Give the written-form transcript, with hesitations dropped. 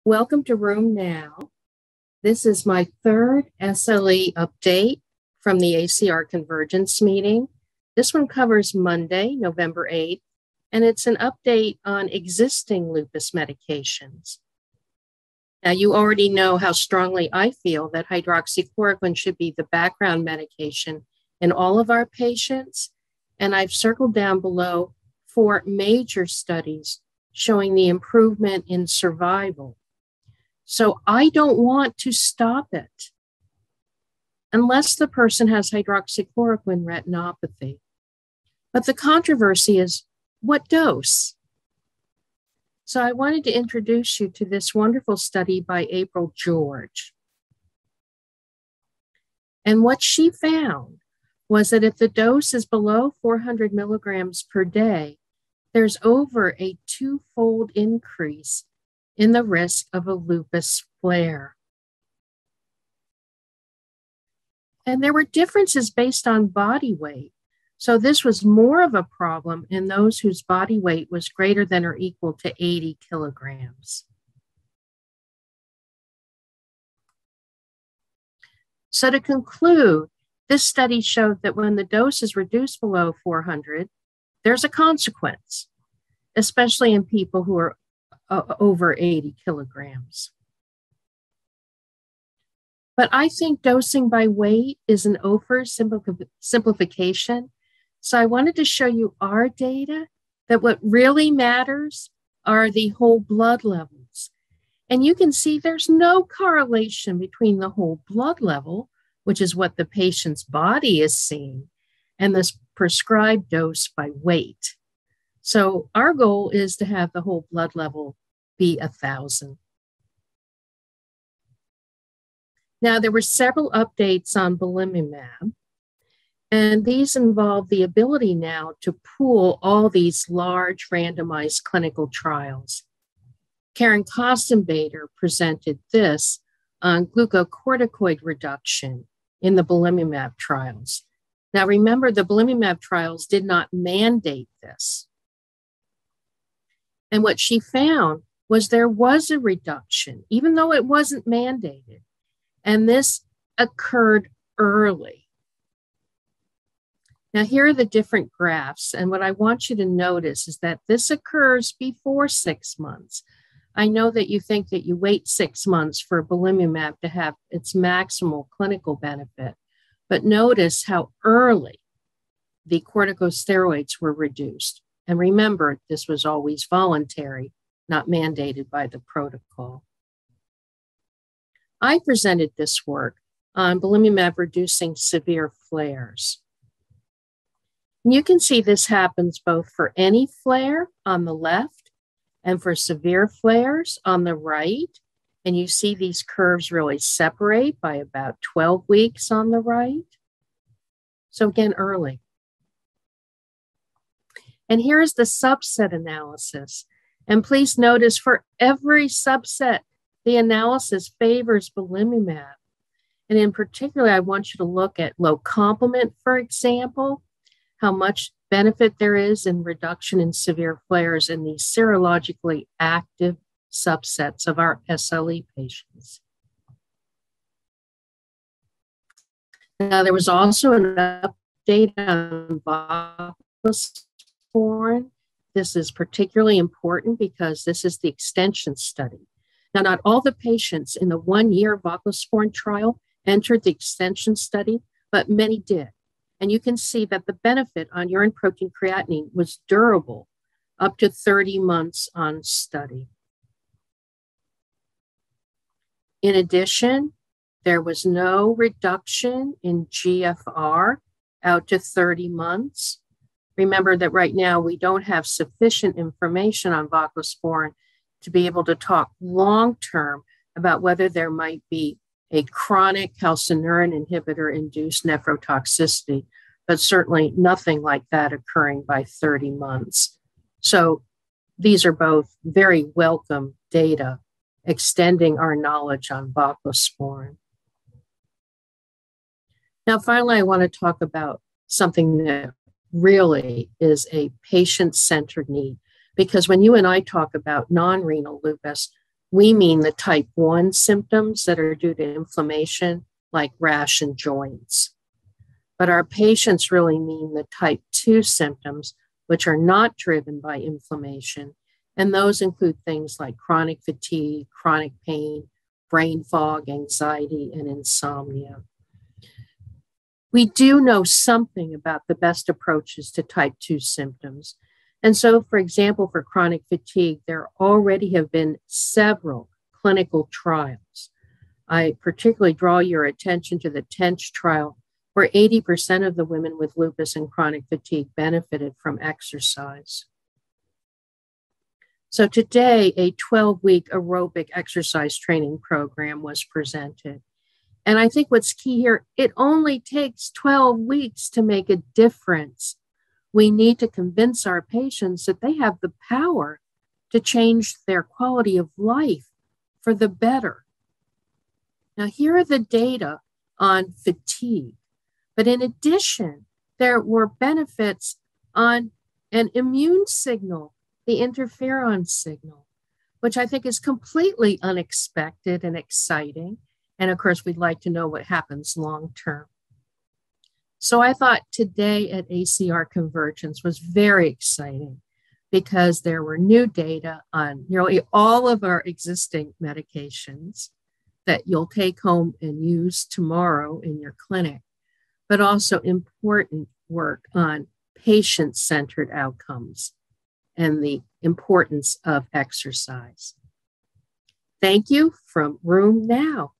Welcome to Room Now. This is my third SLE update from the ACR Convergence meeting. This one covers Monday, November 8th, and it's an update on existing lupus medications. Now, you already know how strongly I feel that hydroxychloroquine should be the background medication in all of our patients, and I've circled down below 4 major studies showing the improvement in survival. So I don't want to stop it unless the person has hydroxychloroquine retinopathy. But the controversy is, what dose? So I wanted to introduce you to this wonderful study by April George. And what she found was that if the dose is below 400 milligrams per day, there's over a 2-fold increase in the risk of a lupus flare. And there were differences based on body weight. So this was more of a problem in those whose body weight was greater than or equal to 80 kilograms. So to conclude, this study showed that when the dose is reduced below 400, there's a consequence, especially in people who are over 80 kilograms. But I think dosing by weight is an oversimplification. So I wanted to show you our data that what really matters are the whole blood levels. And you can see there's no correlation between the whole blood level, which is what the patient's body is seeing, and this prescribed dose by weight. So our goal is to have the whole blood level be 1,000. Now, there were several updates on belimumab, and these involve the ability now to pool all these large randomized clinical trials. Karen Kostenbader presented this on glucocorticoid reduction in the belimumab trials. Now, remember, the belimumab trials did not mandate this. And what she found was there was a reduction, even though it wasn't mandated. And this occurred early. Now, here are the different graphs. And what I want you to notice is that this occurs before 6 months. I know that you think that you wait 6 months for belimumab to have its maximal clinical benefit. But notice how early the corticosteroids were reduced. And remember, this was always voluntary, not mandated by the protocol. I presented this work on belimumab reducing severe flares. And you can see this happens both for any flare on the left and for severe flares on the right. And you see these curves really separate by about 12 weeks on the right. So again, early. And here is the subset analysis. And please notice for every subset, the analysis favors belimumab. And in particular, I want you to look at low complement, for example, how much benefit there is in reduction in severe flares in these serologically active subsets of our SLE patients. Now, there was also an update on voclosporin. This is particularly important because this is the extension study. Now, not all the patients in the 1-year voclosporin trial entered the extension study, but many did. And you can see that the benefit on urine protein creatinine was durable up to 30 months on study. In addition, there was no reduction in GFR out to 30 months. Remember that right now we don't have sufficient information on voclosporin to be able to talk long-term about whether there might be a chronic calcineurin inhibitor-induced nephrotoxicity, but certainly nothing like that occurring by 30 months. So these are both very welcome data extending our knowledge on voclosporin. Now, finally, I want to talk about something that really is a patient-centered need, because when you and I talk about non-renal lupus, we mean the type 1 symptoms that are due to inflammation, like rash and joints. But our patients really mean the type 2 symptoms, which are not driven by inflammation. And those include things like chronic fatigue, chronic pain, brain fog, anxiety, and insomnia. We do know something about the best approaches to type 2 symptoms. And so, for example, for chronic fatigue, there already have been several clinical trials. I particularly draw your attention to the TENCH trial, where 80% of the women with lupus and chronic fatigue benefited from exercise. So today, a 12-week aerobic exercise training program was presented. And I think what's key here, it only takes 12 weeks to make a difference. We need to convince our patients that they have the power to change their quality of life for the better. Now, here are the data on fatigue. But in addition, there were benefits on an immune signal, the interferon signal, which I think is completely unexpected and exciting. And of course, we'd like to know what happens long term. So I thought today at ACR Convergence was very exciting because there were new data on nearly all of our existing medications that you'll take home and use tomorrow in your clinic, but also important work on patient-centered outcomes and the importance of exercise. Thank you from Room Now.